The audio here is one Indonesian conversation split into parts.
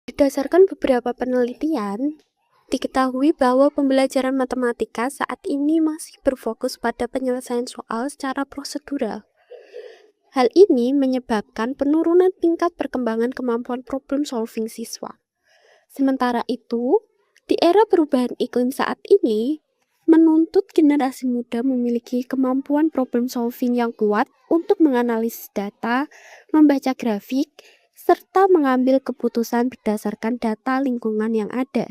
Berdasarkan beberapa penelitian, diketahui bahwa pembelajaran matematika saat ini masih berfokus pada penyelesaian soal secara prosedural. Hal ini menyebabkan penurunan tingkat perkembangan kemampuan problem solving siswa. Sementara itu, di era perubahan iklim saat ini, menuntut generasi muda memiliki kemampuan problem solving yang kuat untuk menganalisis data, membaca grafik, serta mengambil keputusan berdasarkan data lingkungan yang ada.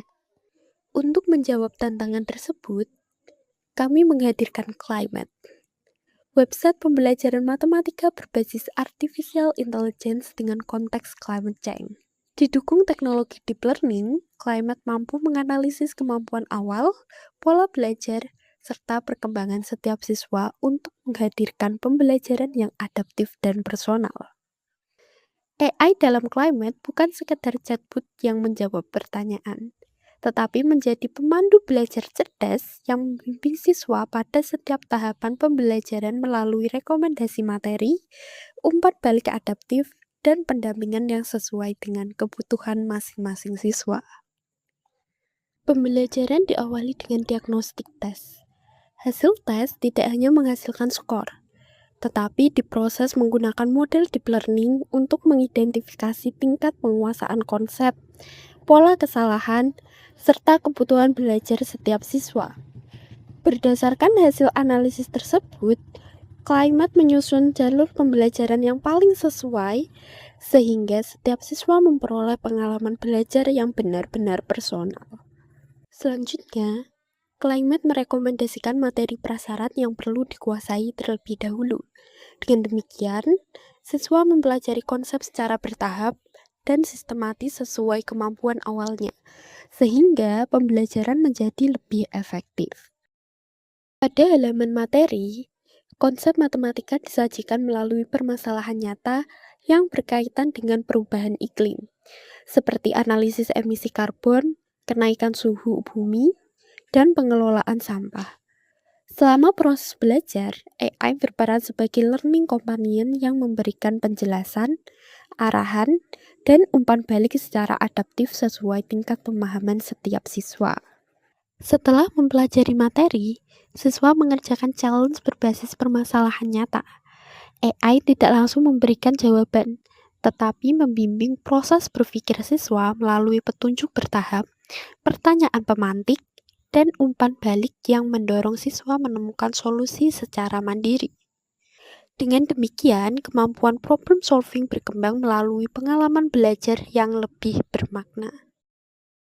Untuk menjawab tantangan tersebut, kami menghadirkan Climate, website pembelajaran matematika berbasis artificial intelligence dengan konteks climate change. Didukung teknologi deep learning, Climate mampu menganalisis kemampuan awal, pola belajar, serta perkembangan setiap siswa untuk menghadirkan pembelajaran yang adaptif dan personal. AI dalam Climate bukan sekedar chatbot yang menjawab pertanyaan, tetapi menjadi pemandu belajar cerdas yang membimbing siswa pada setiap tahapan pembelajaran melalui rekomendasi materi, umpan balik adaptif, dan pendampingan yang sesuai dengan kebutuhan masing-masing siswa. Pembelajaran diawali dengan diagnostik tes. Hasil tes tidak hanya menghasilkan skor, tetapi diproses menggunakan model deep learning untuk mengidentifikasi tingkat penguasaan konsep, pola kesalahan, serta kebutuhan belajar setiap siswa. Berdasarkan hasil analisis tersebut, Climate menyusun jalur pembelajaran yang paling sesuai, sehingga setiap siswa memperoleh pengalaman belajar yang benar-benar personal. Selanjutnya, Climate merekomendasikan materi prasyarat yang perlu dikuasai terlebih dahulu. Dengan demikian, siswa mempelajari konsep secara bertahap dan sistematis sesuai kemampuan awalnya, sehingga pembelajaran menjadi lebih efektif. Pada halaman materi, konsep matematika disajikan melalui permasalahan nyata yang berkaitan dengan perubahan iklim, seperti analisis emisi karbon, kenaikan suhu bumi, dan pengelolaan sampah. Selama proses belajar, AI berperan sebagai learning companion yang memberikan penjelasan, arahan, dan umpan balik secara adaptif sesuai tingkat pemahaman setiap siswa. Setelah mempelajari materi, siswa mengerjakan challenge berbasis permasalahan nyata. AI tidak langsung memberikan jawaban, tetapi membimbing proses berpikir siswa melalui petunjuk bertahap, pertanyaan pemantik, dan umpan balik yang mendorong siswa menemukan solusi secara mandiri. Dengan demikian, kemampuan problem solving berkembang melalui pengalaman belajar yang lebih bermakna.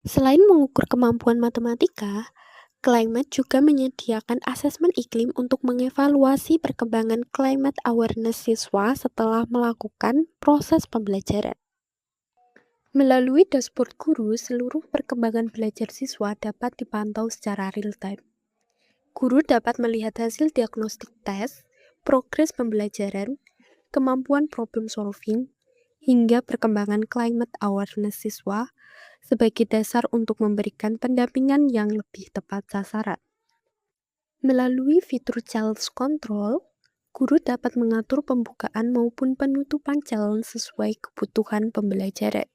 Selain mengukur kemampuan matematika, Climate juga menyediakan asesmen iklim untuk mengevaluasi perkembangan climate awareness siswa setelah melakukan proses pembelajaran. Melalui dashboard guru, seluruh perkembangan belajar siswa dapat dipantau secara real-time. Guru dapat melihat hasil diagnostik tes, progres pembelajaran, kemampuan problem solving, hingga perkembangan climate awareness siswa sebagai dasar untuk memberikan pendampingan yang lebih tepat sasaran. Melalui fitur challenge control, guru dapat mengatur pembukaan maupun penutupan challenge sesuai kebutuhan pembelajaran.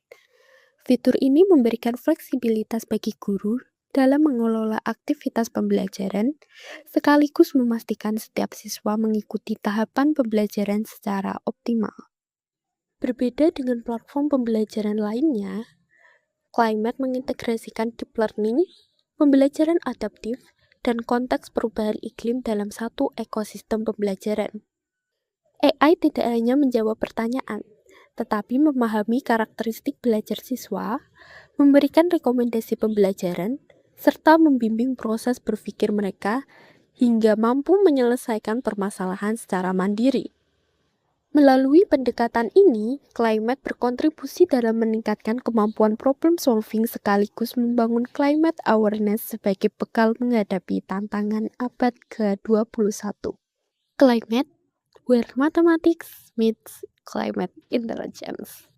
Fitur ini memberikan fleksibilitas bagi guru dalam mengelola aktivitas pembelajaran, sekaligus memastikan setiap siswa mengikuti tahapan pembelajaran secara optimal. Berbeda dengan platform pembelajaran lainnya, Climate mengintegrasikan deep learning, pembelajaran adaptif, dan konteks perubahan iklim dalam satu ekosistem pembelajaran. AI tidak hanya menjawab pertanyaan, tetapi memahami karakteristik belajar siswa, memberikan rekomendasi pembelajaran, serta membimbing proses berpikir mereka hingga mampu menyelesaikan permasalahan secara mandiri. Melalui pendekatan ini, Climate berkontribusi dalam meningkatkan kemampuan problem solving sekaligus membangun climate awareness sebagai bekal menghadapi tantangan abad ke-21. Climate, where mathematics meets climate intelligence.